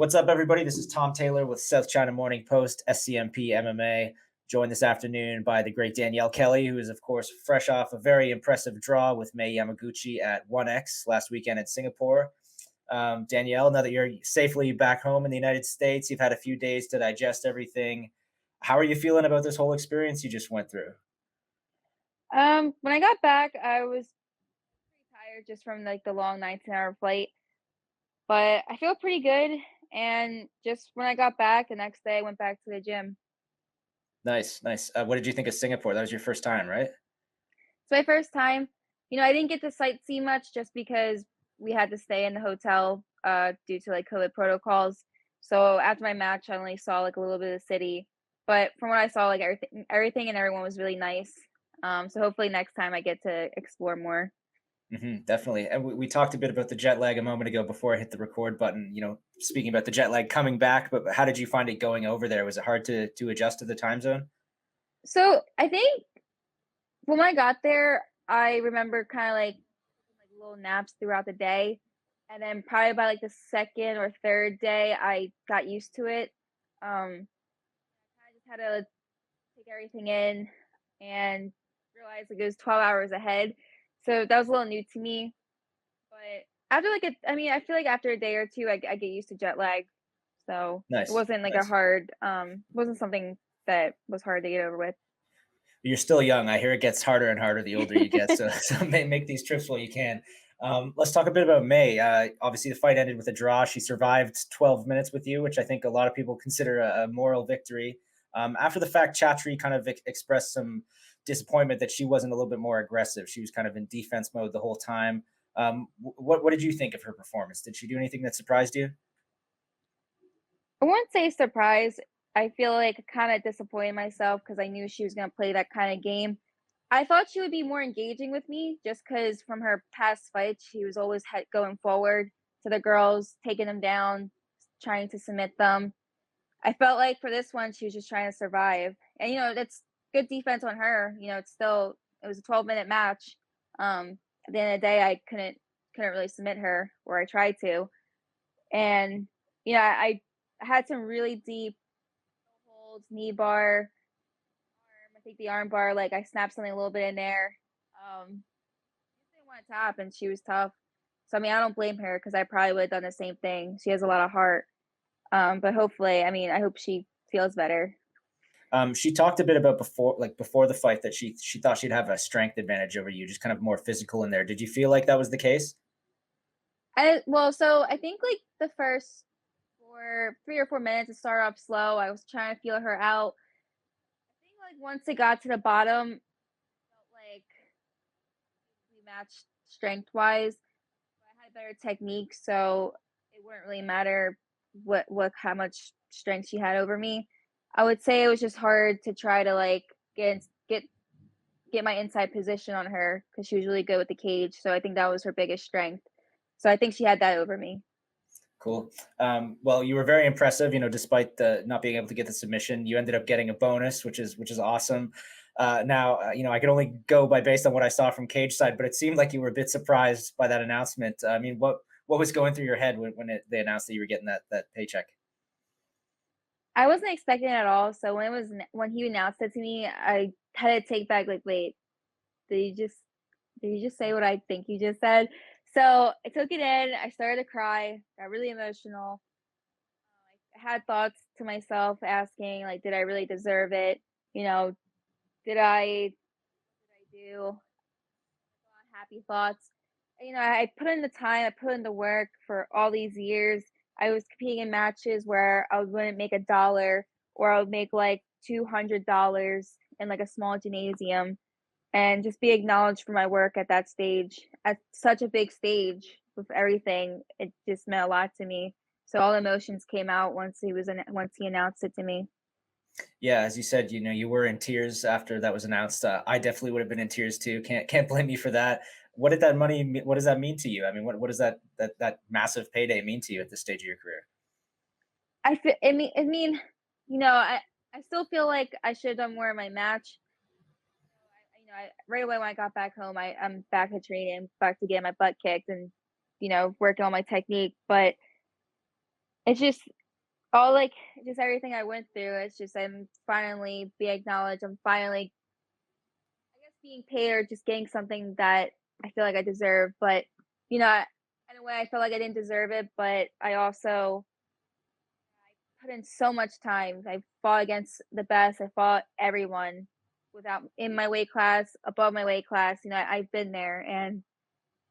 What's up, everybody? This is Tom Taylor with South China Morning Post, SCMP MMA. Joined this afternoon by the great Danielle Kelly, who is, of course, fresh off a very impressive draw with Mei Yamaguchi at 1X last weekend in Singapore. Danielle, now that you're safely back home in the United States, you've had a few days to digest everything. How are you feeling about this whole experience you just went through? When I got back, I was pretty tired just from like the long 19-hour flight, but I feel pretty good. And just when I got back, the next day I went back to the gym. Nice, nice. What did you think of Singapore? That was your first time, right? It's my first time. I didn't get to sightsee much just because we had to stay in the hotel due to like COVID protocols. So after my match, I only saw like a little bit of the city. But from what I saw, like everything and everyone was really nice. So hopefully next time I get to explore more. Definitely. And we talked a bit about the jet lag a moment ago before I hit the record button. Speaking about the jet lag coming back, but how did you find it going over there? Was it hard to adjust to the time zone? So I think when I got there, I remember kinda, like, taking, like, little naps throughout the day, and then probably by, like, the 2nd or 3rd day, I got used to it. I just had to take everything in and realize, like, it was 12 hours ahead, so that was a little new to me, but after, like, I feel like after a day or 2, I get used to jet lag, so it Nice, wasn't, like, a nice. hard, wasn't something that was hard to get over with. You're still young. I hear it gets harder and harder the older you get. So, so make these trips while you can. Let's talk a bit about May. Obviously, the fight ended with a draw. She survived 12 minutes with you, which I think a lot of people consider a moral victory. After the fact, Chatri kind of expressed some disappointment that she wasn't a little bit more aggressive. She was kind of in defense mode the whole time. What did you think of her performance? Did she do anything that surprised you? I wouldn't say surprised. I feel like kinda disappointed myself because I knew she was gonna play that kinda game. I thought she would be more engaging with me just because from her past fights, she was always going forward to the girls, taking them down, trying to submit them. I felt like for this one, she was just trying to survive. And, that's good defense on her. It was a 12-minute match. At the end of the day, I couldn't really submit her, or I tried to. And, I had some really deep holds, knee bar, I think the arm bar, like, I snapped something a little bit in there. Just didn't want it to happen, she was tough. So, I don't blame her because I probably would've done the same thing. She has a lot of heart. But hopefully, I hope she feels better. She talked a bit about before the fight that she thought she'd have a strength advantage over you, just kind of more physical in there. Did you feel like that was the case? So I think, like, the first 3 or 4 minutes, it started off slow, I was trying to feel her out. I think, like, once it got to the bottom, felt like we matched strength-wise. I had better technique, so it wouldn't really matter how much strength she had over me. I would say it was just hard to try to, like, get get get my inside position on her because she was really good with the cage, so I think that was her biggest strength. So I think she had that over me. Cool. Well, you were very impressive. Despite the not being able to get the submission, you ended up getting a bonus, which is awesome. Now, I could only go by based on what I saw from cage side, but it seemed like you were a bit surprised by that announcement. I mean, what was going through your head when they announced that you were getting that paycheck? I wasn't expecting it at all, so when he announced it to me, I had to take back, like, "Wait, did you just did you just say what I think you just said?" So, I took it in, I started to cry, got really emotional. I had thoughts to myself asking, like, "Did I really deserve it?" You know, "Did I do?" Happy thoughts. I put in the time, I put in the work for all these years. I was competing in matches where I wouldn't make $1 or I would make like $200 in like a small gymnasium and just be acknowledged for my work at that stage, at such a big stage with everything. It just meant a lot to me. So all emotions came out once he announced it to me. Yeah, as you said, you were in tears after that was announced. I definitely would have been in tears too. Can't blame you for that. What does that mean to you? I mean, what does that massive payday mean to you at this stage of your career? I still feel like I should have done more in my match. Right away when I got back home, I'm back at training, back to getting my butt kicked and, working on my technique. But it's just all like just everything I went through. It's just I'm finally being acknowledged. I'm finally, I guess, being paid or just getting something that I feel like I deserve. But you know, in a way, I felt like I didn't deserve it. But I also put in so much time. I fought against the best. I fought everyone without in my weight class, above my weight class. You know, I've been there, and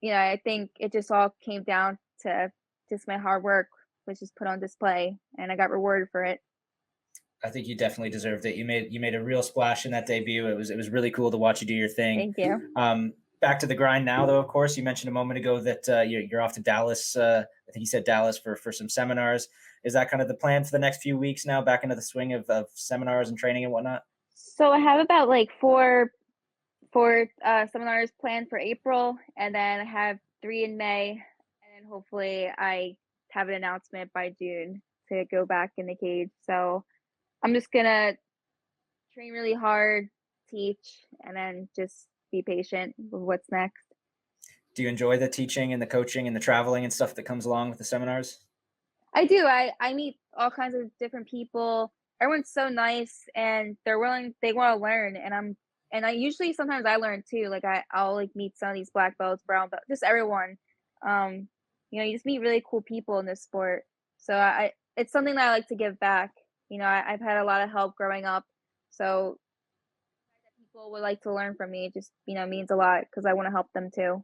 you know, I think it just all came down to just my hard work, which is put on display, and I got rewarded for it. I think you definitely deserved it. You made a real splash in that debut. It was really cool to watch you do your thing. Thank you. Back to the grind now, though. Of course, you mentioned a moment ago that you're off to Dallas. I think you said Dallas for some seminars. Is that kind of the plan for the next few weeks now? Back into the swing of seminars and training and whatnot. So I have about like four seminars planned for April, and then I have 3 in May, and then hopefully I have an announcement by June to go back in the cage. So I'm just gonna train really hard, teach, and then just be patient with what's next. Do you enjoy the teaching and the coaching and the traveling and stuff that comes along with the seminars? I do. I meet all kinds of different people. Everyone's so nice and they're willing, they want to learn, and I usually sometimes I learn too. Like I'll like meet some of these black belts, brown belts, just everyone. Um you know, you just meet really cool people in this sport. So I it's something that I like to give back. You know, I've had a lot of help growing up. So people would like to learn from me. It just, you know, means a lot because I want to help them too.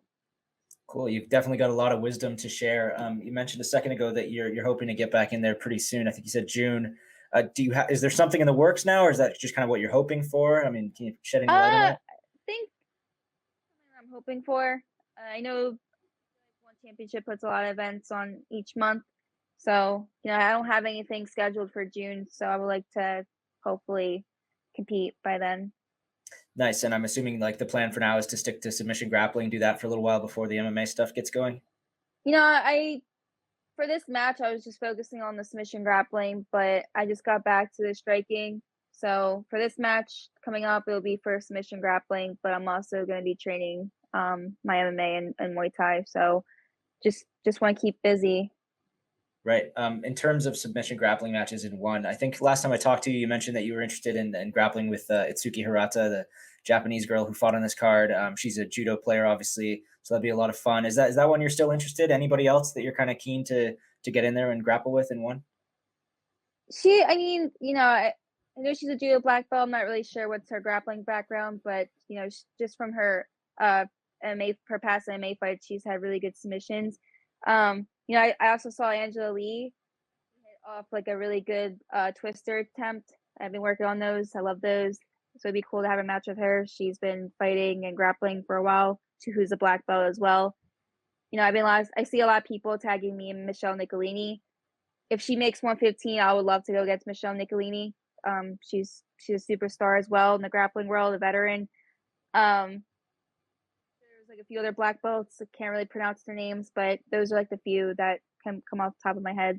Cool. You've definitely got a lot of wisdom to share. You mentioned a second ago that you're hoping to get back in there pretty soon. I think you said June. Is there something in the works now, or is that just kind of what you're hoping for? I mean, can you shed any light on I that? think something I'm hoping for. I know one championship puts a lot of events on each month. So, you know, I don't have anything scheduled for June, so I would like to hopefully compete by then. Nice. And I'm assuming like the plan for now is to stick to submission grappling, do that for a little while before the MMA stuff gets going. You know, I for this match I was just focusing on the submission grappling, but I just got back to the striking. So for this match coming up, it'll be for submission grappling, but I'm also going to be training my MMA and Muay Thai. So just want to keep busy. Right. In terms of submission grappling matches in one, I think last time I talked to you, you mentioned that you were interested in grappling with Itsuki Hirata, the Japanese girl who fought on this card. She's a judo player, obviously, so that'd be a lot of fun. Is that one you're still interested? Anybody else that you're kind of keen to get in there and grapple with in one? I mean, you know, I know she's a judo black belt. I'm not really sure what's her grappling background, but you know, just from her MMA, her past MMA fights, she's had really good submissions. You know, I also saw Angela Lee hit off like a really good twister attempt. I've been working on those. I love those. So it'd be cool to have a match with her. She's been fighting and grappling for a while. Who's a black belt as well. You know, I see a lot of people tagging me and Michelle Nicolini. If she makes 115, I would love to go against Michelle Nicolini. She's a superstar as well in the grappling world, a veteran. Um, there's like a few other black belts. I can't really pronounce their names, but those are like the few that can come off the top of my head.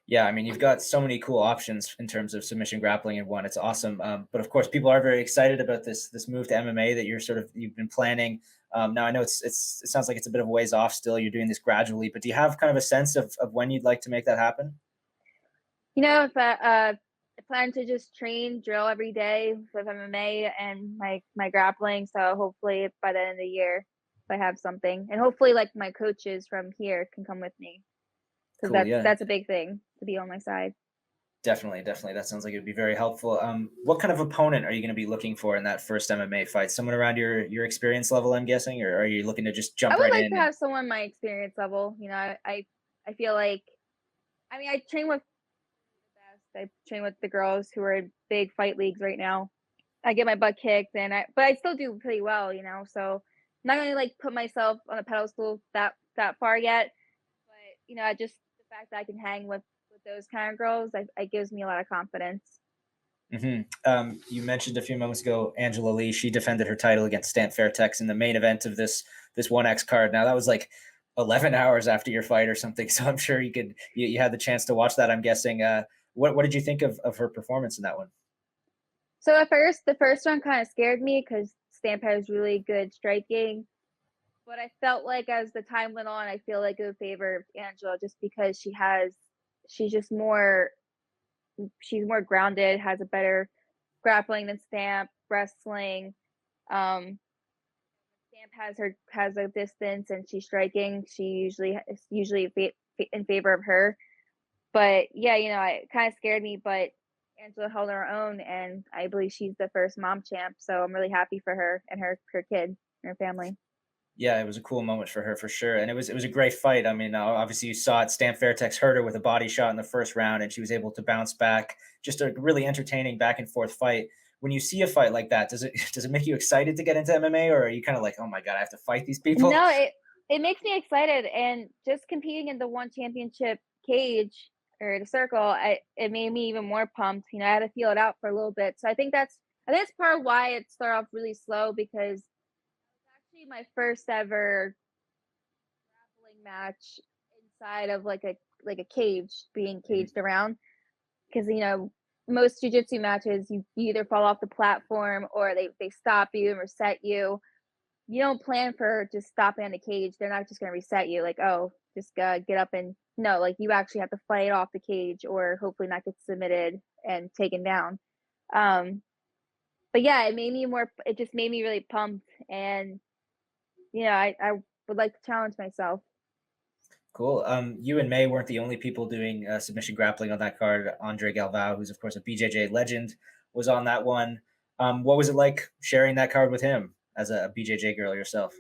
Yeah, I mean, you've got so many cool options in terms of submission grappling in one. It's awesome. But of course, people are very excited about this move to MMA that you've been planning. Now, I know it sounds like it's a bit of a ways off still. You're doing this gradually, but do you have kind of a sense of when you'd like to make that happen? You know, if I plan to just train, drill every day with MMA and my grappling. So hopefully by the end of the year, if I have something, and hopefully like my coaches from here can come with me because Cool. Yeah, that's a big thing to be on my side. definitely, definitely. That sounds like it would be very helpful. What kind of opponent are you going to be looking for in that first MMA fight? Someone around your experience level, I'm guessing, or are you looking to just I jump would right like to in? have someone my experience level. You know, I feel like, I mean, I train with the best. I train with the girls who are in big fight leagues right now. I get my butt kicked, but I still do pretty well. You know, so I'm not gonna like put myself on a pedestal that far yet. But you know, I just the fact that I can hang with those kind of girls, it gives me a lot of confidence. You mentioned a few moments ago Angela Lee. She defended her title against Stan Fairtex in the main event of this one X card. Now that was like 11 hours after your fight or something, so I'm sure you had the chance to watch that. I'm guessing. What did you think of her performance in that one? So at first, the first one kind of scared me because Stamp has really good striking. But I felt like as the time went on, I feel like it would favor Angela just because she's just more she's more grounded, has a better grappling than Stamp, wrestling. Stamp has a distance and she's striking. She it's usually in favor of her. But yeah, it kind of scared me, but Angela held her own, and I believe she's the first mom champ. So I'm really happy for her and her kid and her family. Yeah, it was a cool moment for her for sure, and it was a great fight. I mean, obviously you saw it. Stan Fairtex hurt her with a body shot in the first round, and she was able to bounce back. Just a really entertaining back and forth fight. When you see a fight like that, does it does it make you excited to get into MMA, or are you kind of like, oh my god, I have to fight these people? No, it makes me excited, and just competing in the one championship cage or the circle, it made me even more pumped. I had to feel it out for a little bit. So I think that's part of why it started off really slow because it's actually my first ever grappling match inside of like a cage, being Mhm. caged around. Because most jujitsu matches, you either fall off the platform or they stop you and reset you. You don't plan for just stopping on the cage. They're not just gonna reset you like, "Oh, just, get up," and no, like, you actually have to fight off the cage or hopefully not get submitted and taken down. Um, but yeah, it just made me really pumped and, I would like to challenge myself. Cool. You and May weren't the only people doing submission grappling on that card. Andre Galvao, who's of course a BJJ legend, was on that one. What was it like sharing that card with him as a BJJ girl yourself?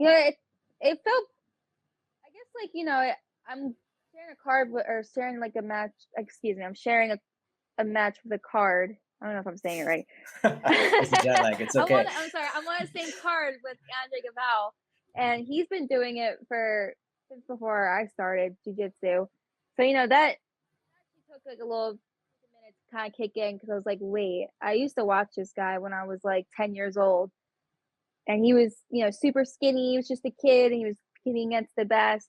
It felt I guess, like, I'm sharing a card with or sharing, like, a match excuse me, I'm sharing a match with a card. I don't know if I'm saying it right. It's the jet lag. It's okay. I'm sorry, I'm on the same card with Andre Gaval, and he's been doing it for since before I started jujitsu. So, that actually took, like, a little minute to kinda kick in because I was like, "Wait, I used to watch this guy when I was, like, 10 years old, and he was, super skinny, he was just a kid, and he was competing against the best,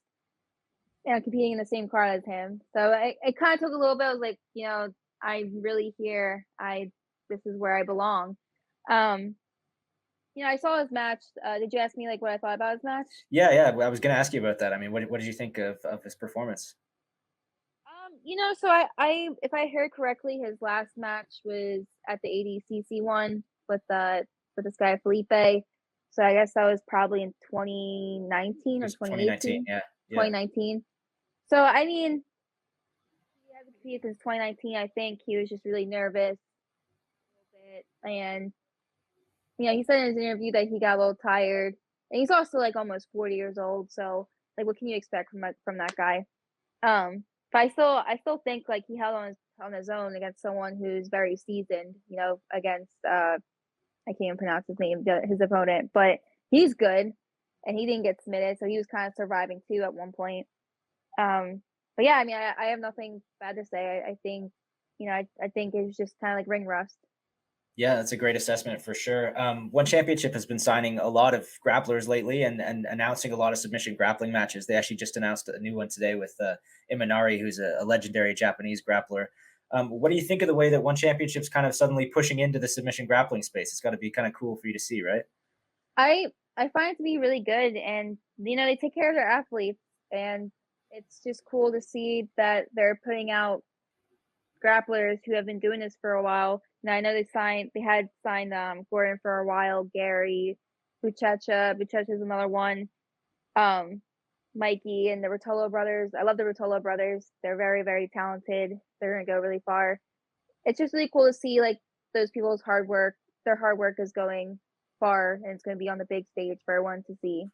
competing in the same card as him." So, it kinda took a little bit, I was like, "I'm really here. I This is where I belong." Um, I saw his match. Did you ask me, like, what I thought about his match? Yeah, yeah. I was going to ask you about that. I mean, what did you think of his performance? So I if I heard correctly, his last match was at the ADCC one with this guy Felipe. So I guess that was probably in 2019 It or was 2019. 2018, Yeah, yeah. 2019. So I mean, he hasn't competed since 2019. I think he was just really nervous a little bit, and he said in his interview that he got a little tired, and he's also like almost 40 years old. So like, what can you expect from that guy? But I still think like he held on his own against someone who's very seasoned. Against I can't even pronounce his name, his opponent, but he's good, and he didn't get submitted, so he was kind of surviving too at one point. But yeah, I mean, I have nothing bad to say. I think I think it was just kind of like ring rust. Yeah, that's a great assessment for sure. One Championship has been signing a lot of grapplers lately and announcing a lot of submission grappling matches. They actually just announced a new one today with Imanari, who's a legendary Japanese grappler. What do you think of the way that One Championship's kind of suddenly pushing into the submission grappling space? It's got to be kind of cool for you to see, right? I find it to be really good, and they take care of their athletes, and it's just cool to see that they're putting out grapplers who have been doing this for a while. Now I know they had signed Gordon for a while, Gary, Buchecha is another one. Um Mikey and the Rotolo brothers. I love the Rotolo brothers. They're very, very talented. They're gonna go really far. It's just really cool to see like those people's hard work. Their hard work is going far and it's gonna be on the big stage for everyone to see.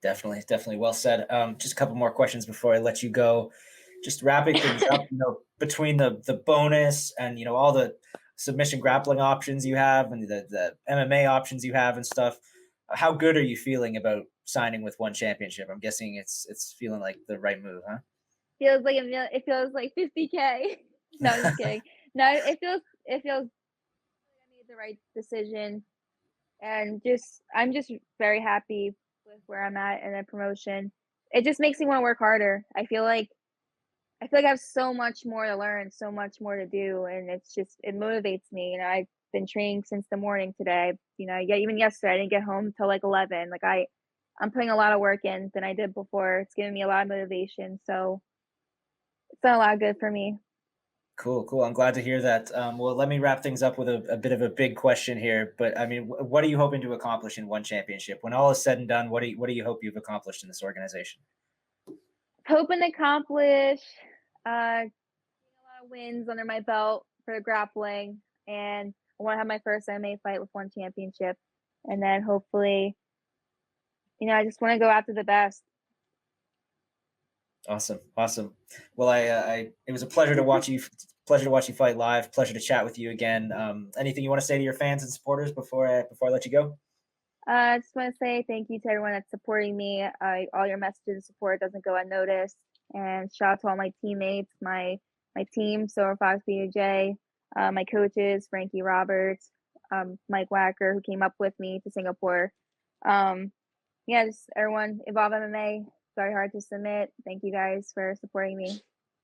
Definitely, definitely. Well said. Just a couple more questions before I let you go. Just wrapping things up, between the bonus and all the submission grappling options you have and the MMA options you have and stuff. How good are you feeling about signing with One Championship? I'm guessing it's feeling like the right move, It feels like 50K. No, I'm just kidding. No, it feels like I made the right decision, and I'm just very happy with where I'm at in the promotion. It just makes me want to work harder. I feel like I have so much more to learn, so much more to do, and it motivates me. I've been training since the morning today. Yeah, even yesterday I didn't get home till like 11. Like I'm putting a lot of work in than I did before. It's giving me a lot of motivation. So done a lot of good for me. Cool, cool. I'm glad to hear that. Well, let me wrap things up with a bit of a big question here. But I mean, what are you hoping to accomplish in one championship? When all is said and done, what do you hope you've accomplished in this organization? Hoping to accomplish getting a lot of wins under my belt for grappling, and I want to have my first MMA fight with one championship, and then hopefully, I just want to go after the best. Awesome, awesome. Well, it was a pleasure to watch you fight live. Pleasure to chat with you again. Anything you want to say to your fans and supporters before I let you go? I just want to say thank you to everyone that's supporting me. All your messages and support doesn't go unnoticed. And shout out to all my teammates, my team, Silver Fox BJ, my coaches, Frankie Roberts, Mike Wacker, who came up with me to Singapore. Um, yeah, just everyone involved in MMA. Very hard to submit. Thank you guys for supporting me.